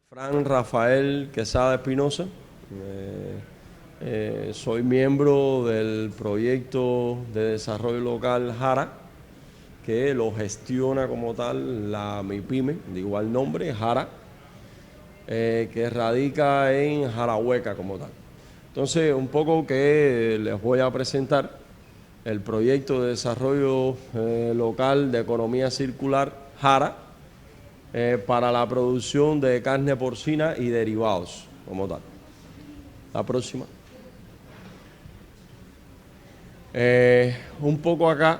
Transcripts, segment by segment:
Fran Rafael Quesada Espinosa. Soy miembro del proyecto de desarrollo local JARA, que lo gestiona como tal la MIPYME, de igual nombre, JARA, que radica en Jarahueca como tal. Entonces, un poco que les voy a presentar el proyecto de desarrollo local de economía circular JARA, para la producción de carne porcina y derivados como tal. La próxima. Un poco acá,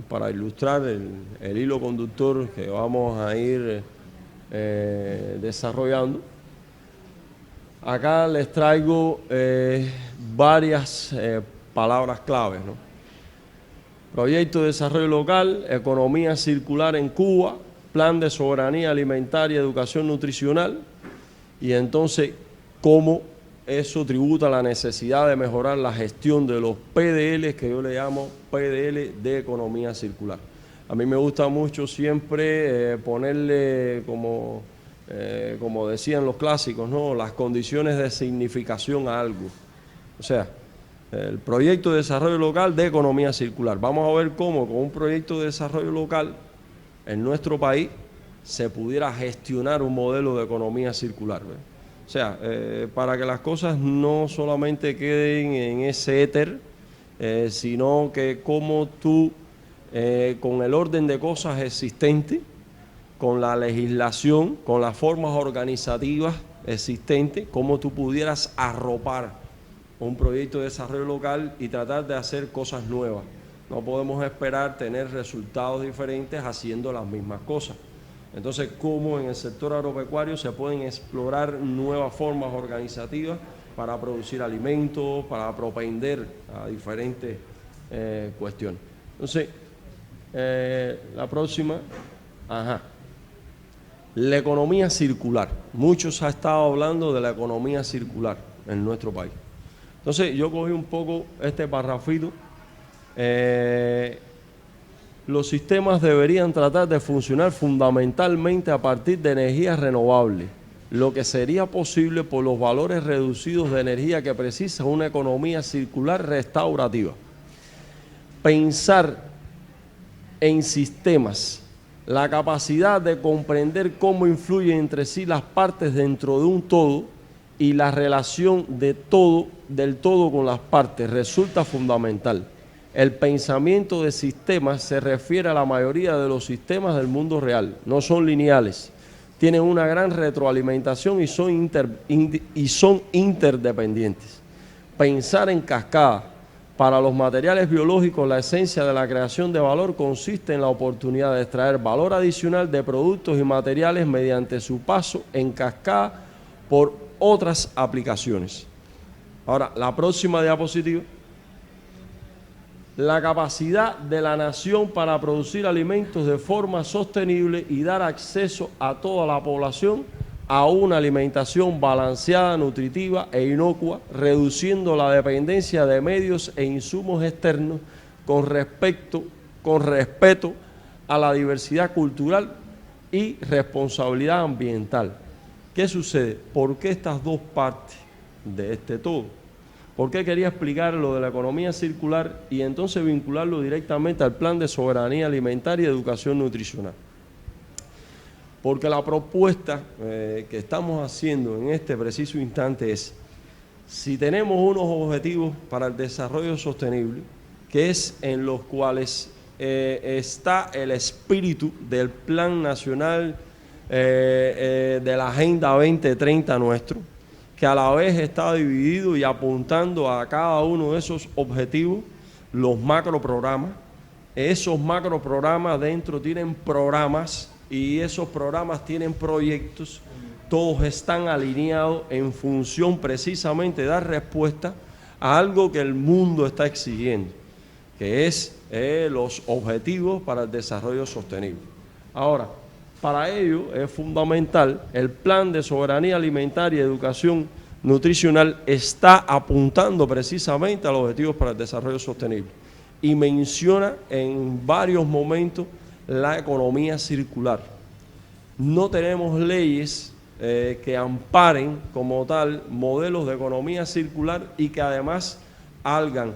para ilustrar el hilo conductor que vamos a ir desarrollando. Acá les traigo varias palabras claves, ¿no? Proyecto de desarrollo local, economía circular en Cuba, plan de soberanía alimentaria y educación nutricional, y entonces cómo eso tributa a la necesidad de mejorar la gestión de los PDL, que yo le llamo PDL de economía circular. A mí me gusta mucho siempre ponerle, como decían los clásicos, ¿no?, las condiciones de significación a algo. O sea, el proyecto de desarrollo local de economía circular. Vamos a ver cómo con un proyecto de desarrollo local en nuestro país se pudiera gestionar un modelo de economía circular, ¿ves? O sea, para que las cosas no solamente queden en ese éter, sino que como tú, con el orden de cosas existente, con la legislación, con las formas organizativas existentes, cómo tú pudieras arropar un proyecto de desarrollo local y tratar de hacer cosas nuevas. No podemos esperar tener resultados diferentes haciendo las mismas cosas. Entonces, ¿cómo en el sector agropecuario se pueden explorar nuevas formas organizativas para producir alimentos, para propender a diferentes cuestiones? Entonces, la próxima, la economía circular. Muchos han estado hablando de la economía circular en nuestro país. Entonces, yo cogí un poco este parrafito. Los sistemas deberían tratar de funcionar fundamentalmente a partir de energías renovables, lo que sería posible por los valores reducidos de energía que precisa una economía circular restaurativa. Pensar en sistemas, la capacidad de comprender cómo influyen entre sí las partes dentro de un todo y la relación del todo con las partes resulta fundamental. El pensamiento de sistemas se refiere a la mayoría de los sistemas del mundo real. No son lineales, tienen una gran retroalimentación y son interdependientes. Pensar en cascada. Para los materiales biológicos, la esencia de la creación de valor consiste en la oportunidad de extraer valor adicional de productos y materiales mediante su paso en cascada por otras aplicaciones. Ahora, la próxima diapositiva. La capacidad de la nación para producir alimentos de forma sostenible y dar acceso a toda la población a una alimentación balanceada, nutritiva e inocua, reduciendo la dependencia de medios e insumos externos con respeto a la diversidad cultural y responsabilidad ambiental. ¿Qué sucede? ¿Por qué estas dos partes de este todo? ¿Por qué quería explicar lo de la economía circular y entonces vincularlo directamente al plan de soberanía alimentaria y educación nutricional? Porque la propuesta que estamos haciendo en este preciso instante es, si tenemos unos objetivos para el desarrollo sostenible, que es en los cuales está el espíritu del Plan Nacional de la Agenda 2030 nuestro, que a la vez está dividido y apuntando a cada uno de esos objetivos los macroprogramas. Esos macroprogramas dentro tienen programas y esos programas tienen proyectos. Todos están alineados en función precisamente de dar respuesta a algo que el mundo está exigiendo, que es los objetivos para el desarrollo sostenible. Ahora, para ello es fundamental, el plan de soberanía alimentaria y educación nutricional está apuntando precisamente a los objetivos para el desarrollo sostenible y menciona en varios momentos la economía circular. No tenemos leyes que amparen como tal modelos de economía circular y que además hagan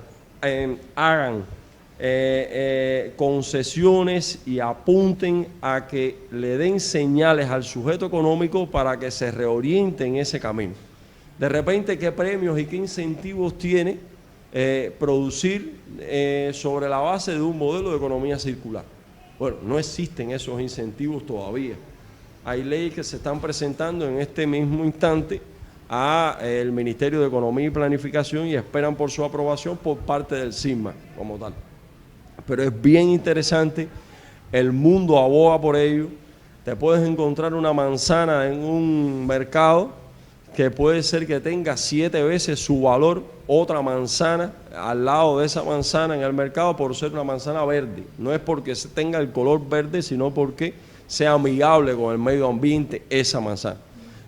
concesiones y apunten a que le den señales al sujeto económico para que se reoriente en ese camino. De repente, ¿qué premios y qué incentivos tiene producir sobre la base de un modelo de economía circular? Bueno, no existen esos incentivos todavía. Hay leyes que se están presentando en este mismo instante al Ministerio de Economía y Planificación y esperan por su aprobación por parte del SIGMA como tal. Pero es bien interesante, el mundo aboga por ello. Te puedes encontrar una manzana en un mercado que puede ser que tenga 7 veces su valor otra manzana al lado de esa manzana en el mercado por ser una manzana verde. No es porque tenga el color verde, sino porque sea amigable con el medio ambiente esa manzana.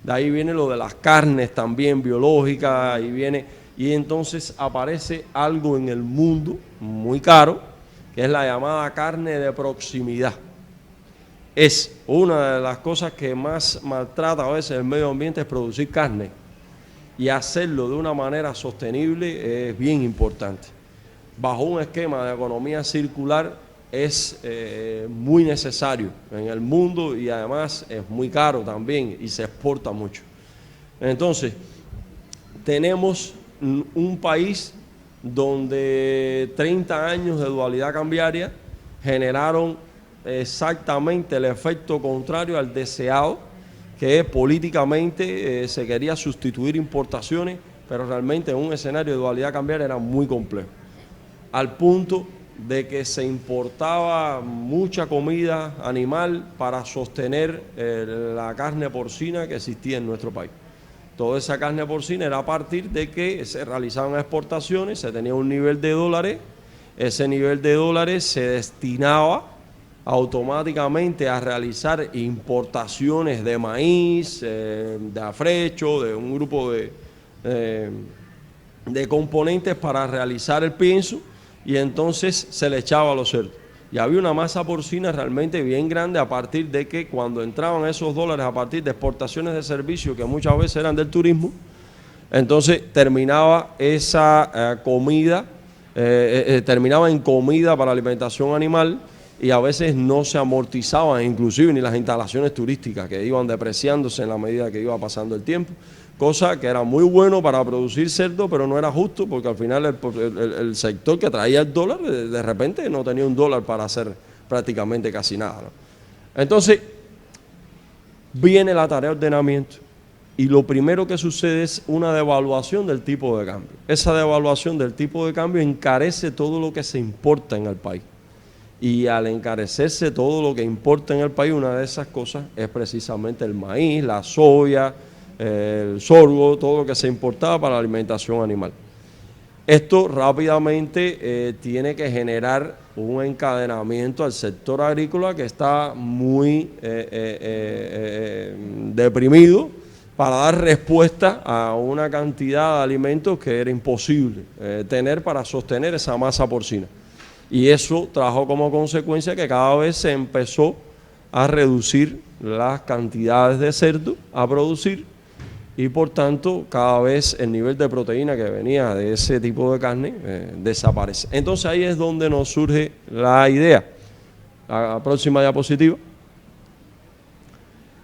De ahí viene lo de las carnes también biológicas, y entonces aparece algo en el mundo muy caro, que es la llamada carne de proximidad. Es una de las cosas que más maltrata a veces el medio ambiente, es producir carne, y hacerlo de una manera sostenible es bien importante. Bajo un esquema de economía circular es muy necesario en el mundo y además es muy caro también y se exporta mucho. Entonces, tenemos un país donde 30 años de dualidad cambiaria generaron exactamente el efecto contrario al deseado, que políticamente se quería sustituir importaciones, pero realmente en un escenario de dualidad cambiaria era muy complejo, al punto de que se importaba mucha comida animal para sostener la carne porcina que existía en nuestro país. Toda esa carne porcina era a partir de que se realizaban exportaciones, se tenía un nivel de dólares, ese nivel de dólares se destinaba automáticamente a realizar importaciones de maíz, de afrecho, de un grupo de componentes para realizar el pienso, y entonces se le echaba a los cerdos. Y había una masa porcina realmente bien grande a partir de que cuando entraban esos dólares a partir de exportaciones de servicios que muchas veces eran del turismo, entonces terminaba esa comida, terminaba en comida para alimentación animal, y a veces no se amortizaban inclusive ni las instalaciones turísticas, que iban depreciándose en la medida que iba pasando el tiempo. Cosa que era muy bueno para producir cerdo, pero no era justo, porque al final el sector que traía el dólar de repente no tenía un dólar para hacer prácticamente casi nada, ¿no? Entonces viene la tarea de ordenamiento y lo primero que sucede es una devaluación del tipo de cambio. Esa devaluación del tipo de cambio encarece todo lo que se importa en el país, y al encarecerse todo lo que importa en el país, una de esas cosas es precisamente el maíz, la soya, el sorgo, todo lo que se importaba para la alimentación animal. Esto rápidamente tiene que generar un encadenamiento al sector agrícola que está muy deprimido para dar respuesta a una cantidad de alimentos que era imposible tener para sostener esa masa porcina. Y eso trajo como consecuencia que cada vez se empezó a reducir las cantidades de cerdo a producir, y por tanto cada vez el nivel de proteína que venía de ese tipo de carne desaparece. Entonces ahí es donde nos surge la idea, la próxima diapositiva,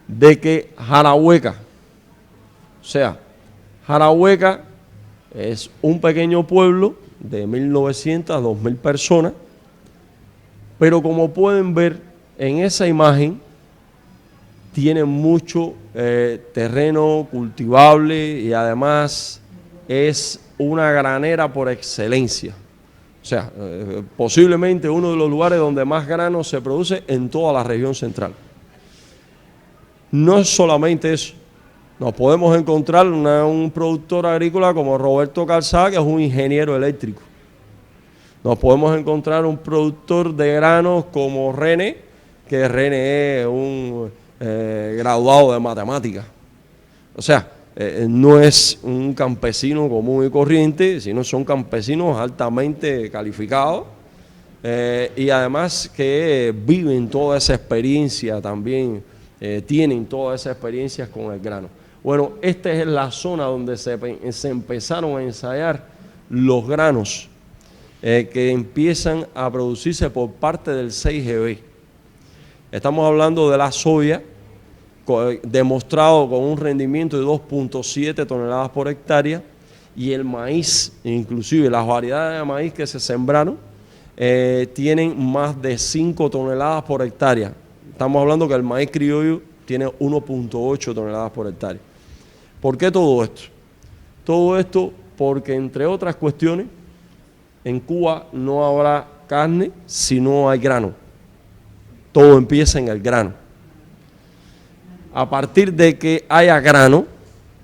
de que Jarahueca, o sea, Jarahueca es un pequeño pueblo de 1.900 a 2.000 personas, pero como pueden ver en esa imagen, tiene mucho terreno cultivable y además es una granera por excelencia. O sea, posiblemente uno de los lugares donde más grano se produce en toda la región central. No es solamente eso. Nos podemos encontrar un productor agrícola como Roberto Calzada, que es un ingeniero eléctrico. Nos podemos encontrar un productor de granos como René, que René es un graduado de matemáticas. O sea, no es un campesino común y corriente, sino son campesinos altamente calificados y además que viven toda esa experiencia también tienen todas esas experiencias con el grano. Bueno, esta es la zona donde se empezaron a ensayar los granos que empiezan a producirse por parte del 6GB. Estamos hablando de la soya, demostrado con un rendimiento de 2.7 toneladas por hectárea, y el maíz, inclusive las variedades de maíz que se sembraron, tienen más de 5 toneladas por hectárea. Estamos hablando que el maíz criollo tiene 1.8 toneladas por hectárea. ¿Por qué todo esto? Todo esto porque, entre otras cuestiones, en Cuba no habrá carne si no hay grano. Todo empieza en el grano. A partir de que haya grano,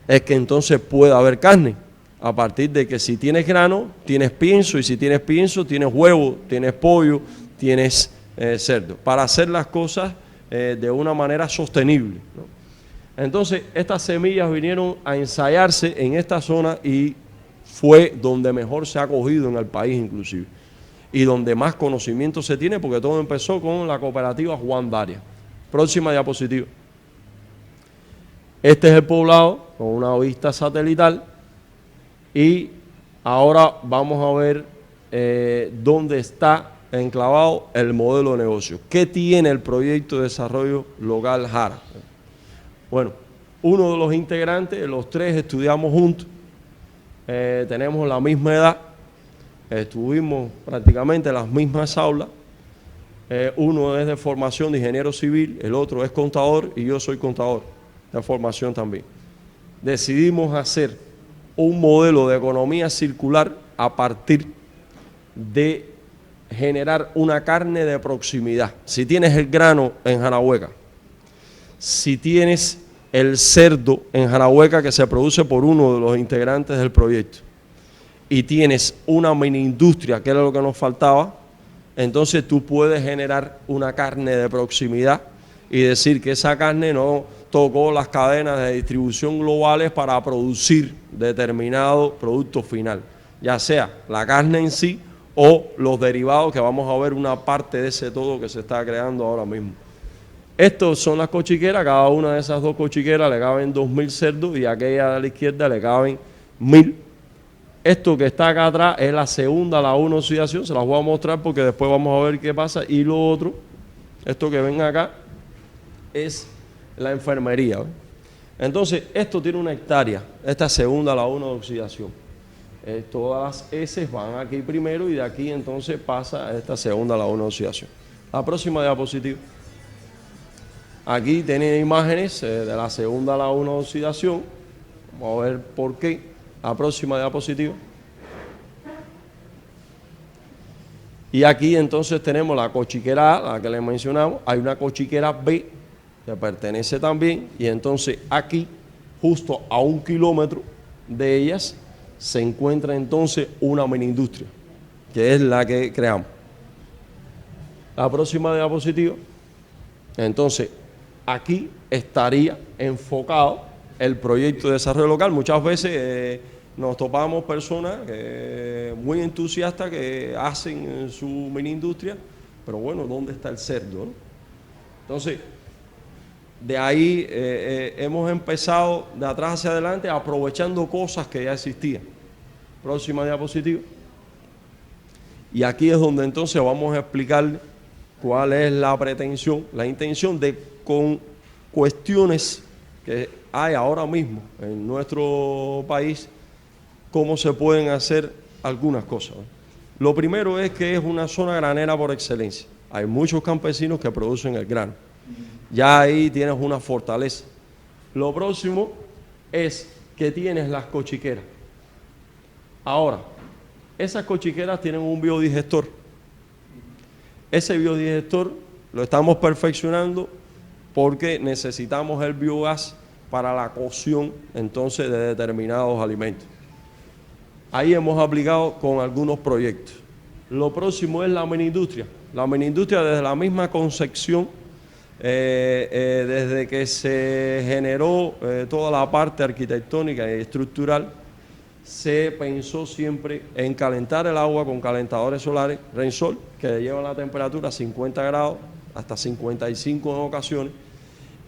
es que entonces puede haber carne. A partir de que si tienes grano, tienes pienso, y si tienes pienso, tienes huevo, tienes pollo, tienes cerdo, para hacer las cosas de una manera sostenible, ¿no? Entonces, estas semillas vinieron a ensayarse en esta zona y fue donde mejor se ha acogido en el país inclusive, y donde más conocimiento se tiene, porque todo empezó con la cooperativa Juan Darias. Próxima diapositiva. Este es el poblado con una vista satelital, y ahora vamos a ver dónde está enclavado el modelo de negocio. ¿Qué tiene el proyecto de desarrollo local Jara? Bueno, uno de los integrantes, los tres estudiamos juntos, tenemos la misma edad, estuvimos prácticamente en las mismas aulas. Uno es de formación de ingeniero civil, el otro es contador y yo soy contador de formación también. Decidimos hacer un modelo de economía circular a partir de generar una carne de proximidad. Si tienes el grano en Jarahueca, si tienes el cerdo en Jarahueca que se produce por uno de los integrantes del proyecto, y tienes una mini industria, que era lo que nos faltaba, entonces tú puedes generar una carne de proximidad y decir que esa carne no tocó las cadenas de distribución globales para producir determinado producto final, ya sea la carne en sí o los derivados, que vamos a ver una parte de ese todo que se está creando ahora mismo. Estos son las cochiqueras, cada una de esas dos cochiqueras le caben 2.000 cerdos, y aquella de la izquierda le caben 1.000. Esto que está acá atrás es la segunda laguna de oxidación, se las voy a mostrar porque después vamos a ver qué pasa. Y lo otro, esto que ven acá, es la enfermería, ¿ves? Entonces, esto tiene 1 hectárea, esta segunda laguna de oxidación. Todas las heces van aquí primero y de aquí entonces pasa a esta segunda laguna de oxidación. La próxima diapositiva. Aquí tienen imágenes de la segunda laguna de oxidación. Vamos a ver por qué. La próxima diapositiva. Y aquí entonces tenemos la cochiquera A, la que les mencionamos. Hay una cochiquera B que pertenece también, y entonces aquí, justo a 1 kilómetro de ellas, se encuentra entonces una mini industria, que es la que creamos. La próxima diapositiva. Entonces, aquí estaría enfocado el proyecto de desarrollo local. Muchas veces nos topamos personas muy entusiastas que hacen su mini industria, pero bueno, ¿dónde está el cerdo, no? Entonces, de ahí hemos empezado de atrás hacia adelante aprovechando cosas que ya existían. Próxima diapositiva. Y aquí es donde entonces vamos a explicar cuál es la pretensión, la intención de, con cuestiones que hay ahora mismo en nuestro país, cómo se pueden hacer algunas cosas. Lo primero es que es una zona granera por excelencia. Hay muchos campesinos que producen el grano. Ya ahí tienes una fortaleza. Lo próximo es que tienes las cochiqueras. Ahora, esas cochiqueras tienen un biodigestor. Ese biodigestor lo estamos perfeccionando porque necesitamos el biogás para la cocción entonces de determinados alimentos. Ahí hemos aplicado con algunos proyectos. Lo próximo es la miniindustria. La miniindustria, desde la misma concepción, desde que se generó toda la parte arquitectónica y estructural, se pensó siempre en calentar el agua con calentadores solares Rensol, que llevan la temperatura a 50 grados, hasta 55 en ocasiones,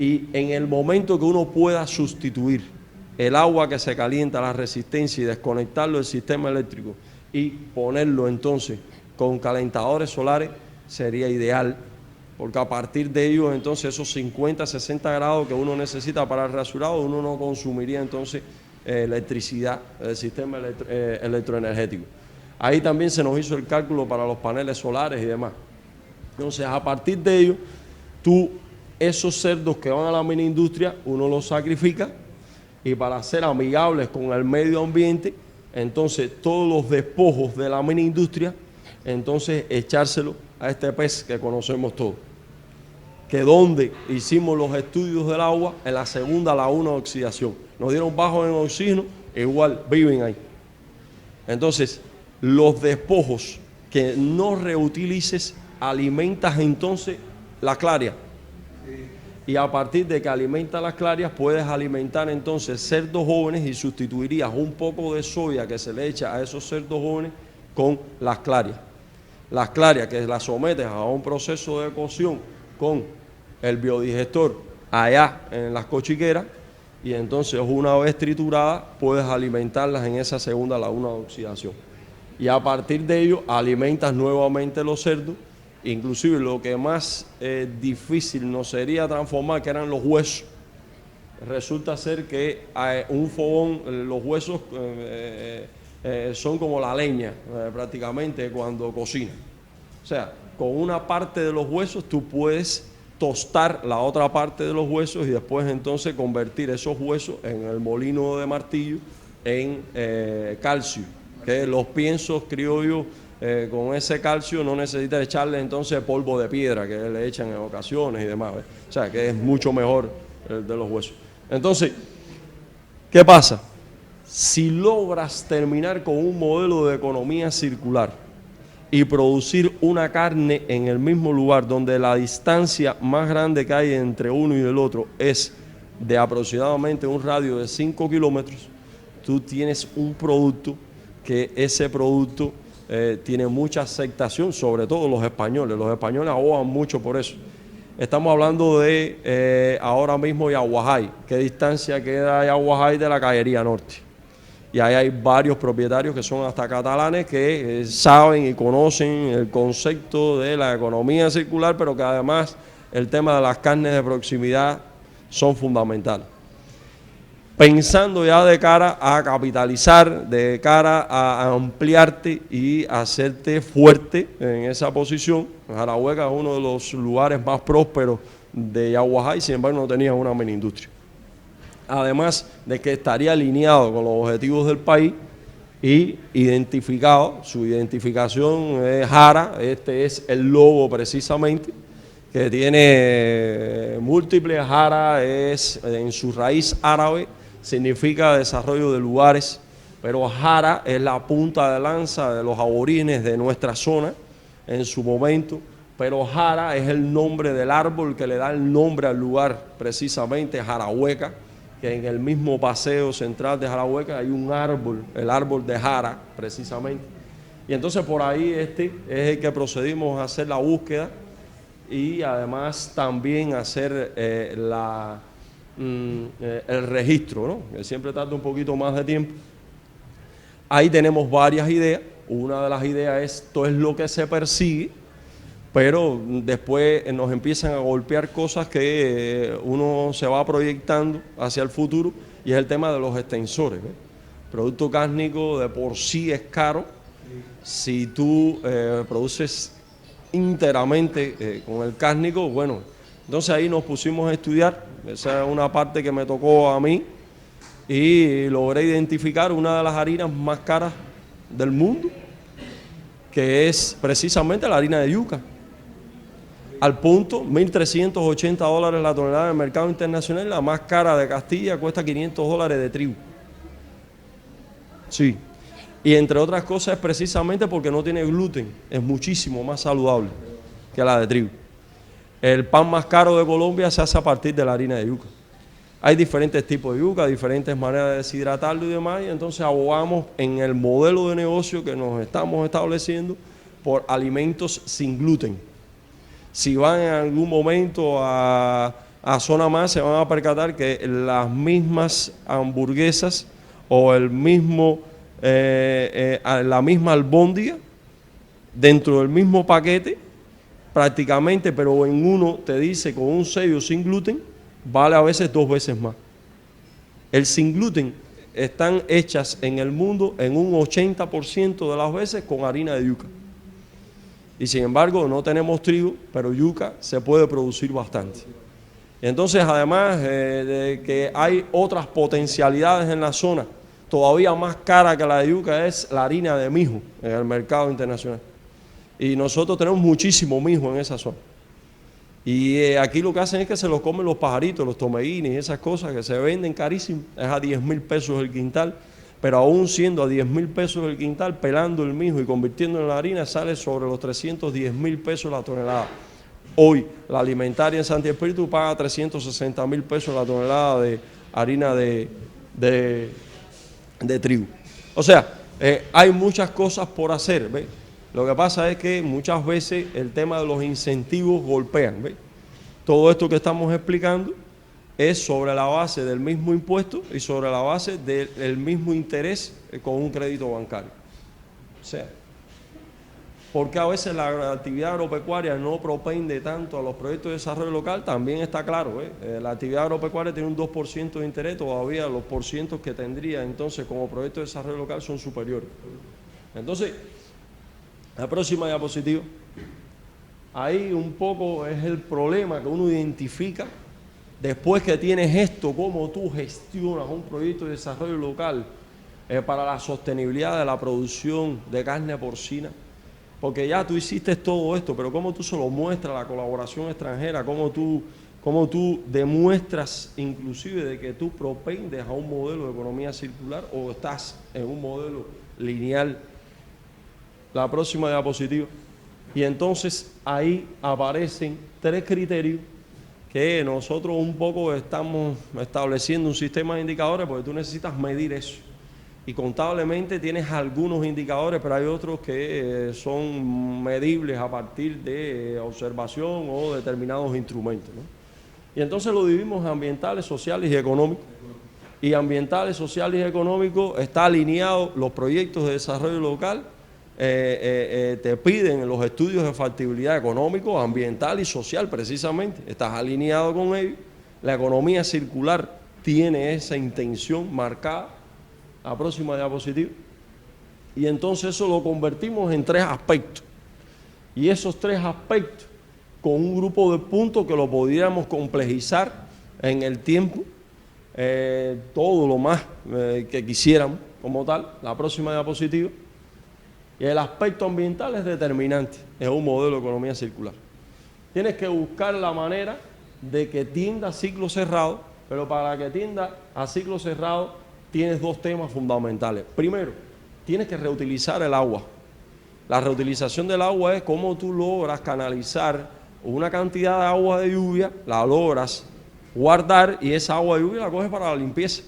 Y en el momento que uno pueda sustituir el agua que se calienta, la resistencia, y desconectarlo del sistema eléctrico y ponerlo entonces con calentadores solares, sería ideal, porque a partir de ellos entonces esos 50, 60 grados que uno necesita para el rasurado, uno no consumiría entonces electricidad del sistema electroenergético. Ahí también se nos hizo el cálculo para los paneles solares y demás. Entonces, a partir de ello, esos cerdos que van a la mini industria, uno los sacrifica, y para ser amigables con el medio ambiente, entonces todos los despojos de la mini industria, entonces echárselo a este pez que conocemos todos. Que donde hicimos los estudios del agua, en la segunda laguna de oxidación, nos dieron bajos en oxígeno, igual viven ahí. Entonces, los despojos que no reutilices, alimentas entonces la claria. Y a partir de que alimentas las clarias, puedes alimentar entonces cerdos jóvenes y sustituirías un poco de soya que se le echa a esos cerdos jóvenes con las clarias. Las clarias que las sometes a un proceso de cocción con el biodigestor allá en las cochiqueras, y entonces una vez trituradas puedes alimentarlas en esa segunda laguna de oxidación. Y a partir de ello alimentas nuevamente los cerdos. Inclusive lo que más difícil nos sería transformar, que eran los huesos, resulta ser que un fogón, los huesos son como la leña prácticamente cuando cocina. O sea, con una parte de los huesos tú puedes tostar la otra parte de los huesos y después entonces convertir esos huesos en el molino de martillo en calcio, que los piensos criollos con ese calcio no necesita echarle entonces polvo de piedra que le echan en ocasiones y demás, ¿ves? O sea, que es mucho mejor el de los huesos. Entonces, ¿qué pasa? Si logras terminar con un modelo de economía circular y producir una carne en el mismo lugar donde la distancia más grande que hay entre uno y el otro es de aproximadamente un radio de 5 kilómetros, tú tienes un producto que ese producto tiene mucha aceptación, sobre todo los españoles. Los españoles abogan mucho por eso. Estamos hablando de ahora mismo Yaguajay. ¿Qué distancia queda Yaguajay de la Cañería Norte? Y ahí hay varios propietarios que son hasta catalanes que saben y conocen el concepto de la economía circular, pero que además el tema de las carnes de proximidad son fundamentales. Pensando ya de cara a capitalizar, de cara a ampliarte y hacerte fuerte en esa posición. Jarahueca es uno de los lugares más prósperos de Yaguajay, sin embargo no tenía una mini industria. Además de que estaría alineado con los objetivos del país y identificado, su identificación es Jara, este es el logo precisamente, que tiene múltiples. Jara es en su raíz árabe, significa desarrollo de lugares, pero Jara es la punta de lanza de los aborígenes de nuestra zona en su momento, pero Jara es el nombre del árbol que le da el nombre al lugar, precisamente Jarahueca, que en el mismo paseo central de Jarahueca hay un árbol, el árbol de Jara, precisamente. Y entonces por ahí es el que procedimos a hacer la búsqueda y además también hacer el registro, ¿no? Que siempre tarda un poquito más de tiempo. Ahí tenemos varias ideas. Una de las ideas es esto es lo que se persigue, pero después nos empiezan a golpear cosas que uno se va proyectando hacia el futuro, y es el tema de los extensores, ¿ves? Producto cárnico de por sí es caro. Si tú produces íntegramente con el cárnico, bueno, entonces ahí nos pusimos a estudiar. Esa es una parte que me tocó a mí y logré identificar una de las harinas más caras del mundo, que es precisamente la harina de yuca. Al punto, $1.380 la tonelada en el mercado internacional. La más cara de Castilla cuesta $500 de trigo. Sí. Y entre otras cosas es precisamente porque no tiene gluten. Es muchísimo más saludable que la de trigo. El pan más caro de Colombia se hace a partir de la harina de yuca. Hay diferentes tipos de yuca, diferentes maneras de deshidratarlo y demás, y entonces abogamos en el modelo de negocio que nos estamos estableciendo por alimentos sin gluten. Si van en algún momento a a Zona Más se van a percatar que las mismas hamburguesas o el mismo, la misma albóndiga dentro del mismo paquete, prácticamente, pero en uno te dice con un sello sin gluten, vale a veces 2 veces más. El sin gluten están hechas en el mundo en un 80% de las veces con harina de yuca. Y sin embargo no tenemos trigo, pero yuca se puede producir bastante. Entonces, además de que hay otras potencialidades en la zona, todavía más cara que la de yuca es la harina de mijo en el mercado internacional. Y nosotros tenemos muchísimo mijo en esa zona. Y aquí lo que hacen es que se los comen los pajaritos, los tomeguines y esas cosas que se venden carísimo. Es a 10.000 pesos el quintal, pero aún siendo a 10.000 pesos el quintal, pelando el mijo y convirtiéndolo en la harina, sale sobre los 310.000 pesos la tonelada. Hoy la alimentaria en Santi Espíritu paga 360.000 pesos la tonelada de harina de trigo. O sea, hay muchas cosas por hacer, ¿ves? Lo que pasa es que muchas veces el tema de los incentivos golpean, ¿ves? Todo esto que estamos explicando es sobre la base del mismo impuesto y sobre la base del mismo interés con un crédito bancario. O sea, porque a veces la actividad agropecuaria no propende tanto a los proyectos de desarrollo local, también está claro, la actividad agropecuaria tiene un 2% de interés, todavía los porcientos que tendría entonces como proyecto de desarrollo local son superiores. Entonces, la próxima diapositiva, ahí un poco es el problema que uno identifica después que tienes esto, cómo tú gestionas un proyecto de desarrollo local para la sostenibilidad de la producción de carne porcina. Porque ya tú hiciste todo esto, pero cómo tú se lo muestras a la colaboración extranjera, cómo tú demuestras inclusive de que tú propendes a un modelo de economía circular o estás en un modelo lineal. La próxima diapositiva. Y entonces ahí aparecen 3 criterios que nosotros un poco estamos estableciendo un sistema de indicadores porque tú necesitas medir eso. Y contablemente tienes algunos indicadores, pero hay otros que son medibles a partir de observación o determinados instrumentos, ¿no? Y entonces lo dividimos en ambientales, sociales y económicos. Y ambientales, sociales y económicos está alineado los proyectos de desarrollo local. Te piden los estudios de factibilidad económico, ambiental y social precisamente. Estás alineado con ellos. La economía circular tiene esa intención marcada. La próxima diapositiva. Y entonces eso lo convertimos en 3 aspectos. Y esos 3 aspectos, con un grupo de puntos que lo podríamos complejizar en el tiempo, todo lo más que quisiéramos como tal. La próxima diapositiva. Y el aspecto ambiental es determinante, es un modelo de economía circular. Tienes que buscar la manera de que tienda a ciclo cerrado, pero para que tienda a ciclo cerrado tienes 2 temas fundamentales. Primero, tienes que reutilizar el agua. La reutilización del agua es cómo tú logras canalizar una cantidad de agua de lluvia, la logras guardar y esa agua de lluvia la coges para la limpieza.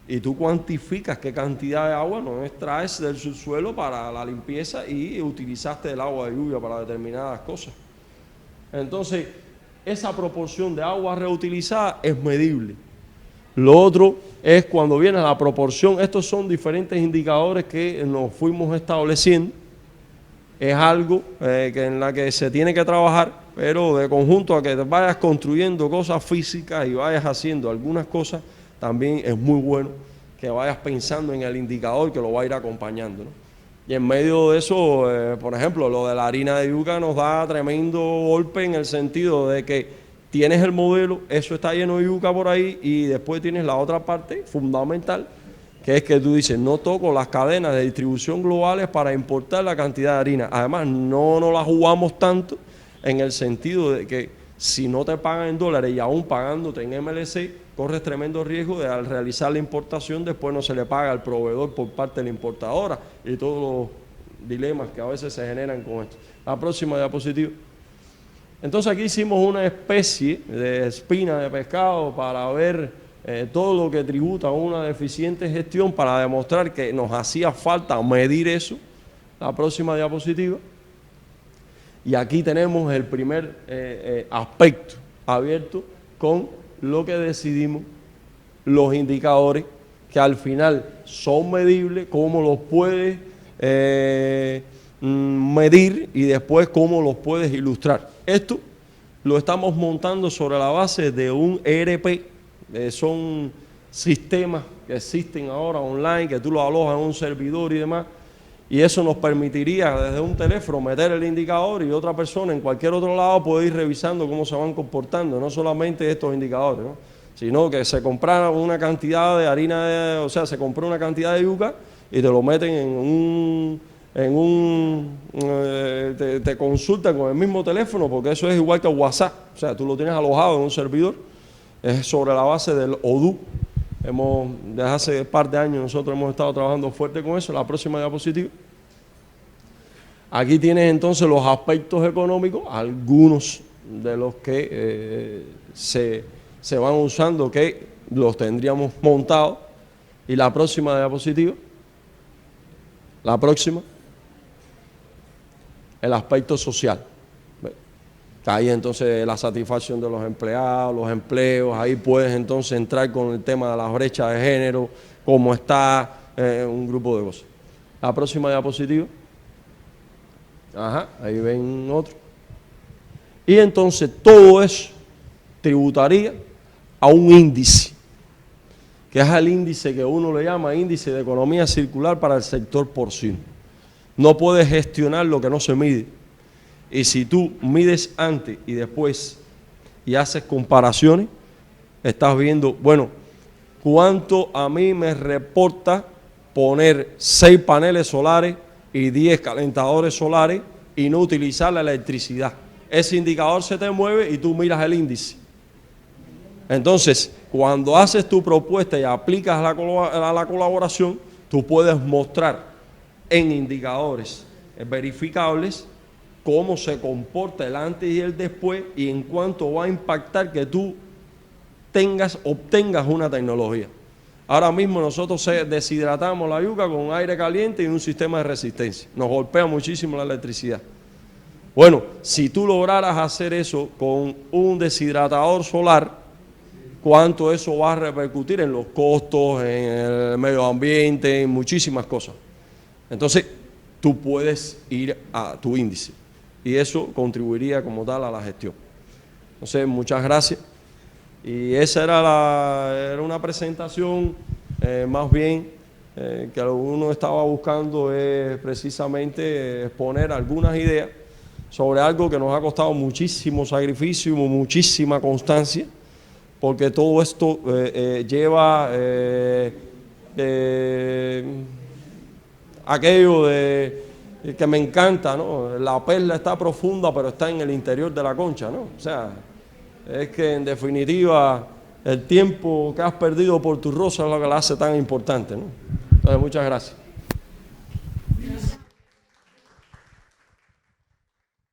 Y tú cuantificas qué cantidad de agua no extraes del subsuelo para la limpieza y utilizaste el agua de lluvia para determinadas cosas. Entonces, esa proporción de agua reutilizada es medible. Lo otro es cuando viene la proporción, estos son diferentes indicadores que nos fuimos estableciendo. Es algo en la que se tiene que trabajar, pero de conjunto a que vayas construyendo cosas físicas y vayas haciendo algunas cosas, también es muy bueno que vayas pensando en el indicador que lo va a ir acompañando, ¿no? Y en medio de eso, por ejemplo, lo de la harina de yuca nos da tremendo golpe en el sentido de que tienes el modelo, eso está lleno de yuca por ahí y después tienes la otra parte fundamental, que es que tú dices, no toco las cadenas de distribución globales para importar la cantidad de harina. Además, no nos la jugamos tanto en el sentido de que si no te pagan en dólares y aún pagándote en MLC, corres tremendo riesgo de al realizar la importación después no se le paga al proveedor por parte de la importadora y todos los dilemas que a veces se generan con esto. La próxima diapositiva. Entonces aquí hicimos una especie de espina de pescado para ver todo lo que tributa a una deficiente gestión para demostrar que nos hacía falta medir eso. La próxima diapositiva. Y aquí tenemos el primer aspecto abierto, con lo que decidimos, los indicadores que al final son medibles, cómo los puedes medir y después cómo los puedes ilustrar. Esto lo estamos montando sobre la base de un ERP, son sistemas que existen ahora online, que tú lo alojas en un servidor y demás, y eso nos permitiría desde un teléfono meter el indicador y otra persona en cualquier otro lado puede ir revisando cómo se van comportando, no solamente estos indicadores, ¿no? Sino que se comprara una cantidad de harina, o sea, se compró una cantidad de yuca y te lo meten te consultan con el mismo teléfono, porque eso es igual que WhatsApp, o sea, tú lo tienes alojado en un servidor, es sobre la base del Odoo. Desde hace un par de años nosotros hemos estado trabajando fuerte con eso. La próxima diapositiva. Aquí tienes entonces los aspectos económicos, algunos de los que se van usando, que los tendríamos montados. Y la próxima diapositiva. La próxima. El aspecto social. Ahí entonces la satisfacción de los empleados, los empleos, ahí puedes entonces entrar con el tema de las brechas de género, cómo está, un grupo de cosas. La próxima diapositiva. Ajá, ahí ven otro. Y entonces todo eso tributaría a un índice, que es el índice que uno le llama índice de economía circular para el sector porcino. No puedes gestionar lo que no se mide. Y si tú mides antes y después y haces comparaciones, estás viendo, bueno, cuánto a mí me reporta poner 6 paneles solares y 10 calentadores solares y no utilizar la electricidad. Ese indicador se te mueve y tú miras el índice. Entonces, cuando haces tu propuesta y aplicas la colaboración, tú puedes mostrar en indicadores verificables cómo se comporta el antes y el después y en cuánto va a impactar que tú obtengas una tecnología. Ahora mismo nosotros deshidratamos la yuca con aire caliente y un sistema de resistencia. Nos golpea muchísimo la electricidad. Bueno, si tú lograras hacer eso con un deshidratador solar, ¿cuánto eso va a repercutir en los costos, en el medio ambiente, en muchísimas cosas? Entonces, tú puedes ir a tu índice. Y eso contribuiría como tal a la gestión. Entonces, muchas gracias. Y esa era una presentación más bien que lo que uno estaba buscando es precisamente exponer algunas ideas sobre algo que nos ha costado muchísimo sacrificio, muchísima constancia, porque todo esto lleva aquello que me encanta, ¿no? La perla está profunda, pero está en el interior de la concha, ¿no? O sea, es que en definitiva el tiempo que has perdido por tu rosa es lo que la hace tan importante, ¿no? Entonces, muchas gracias.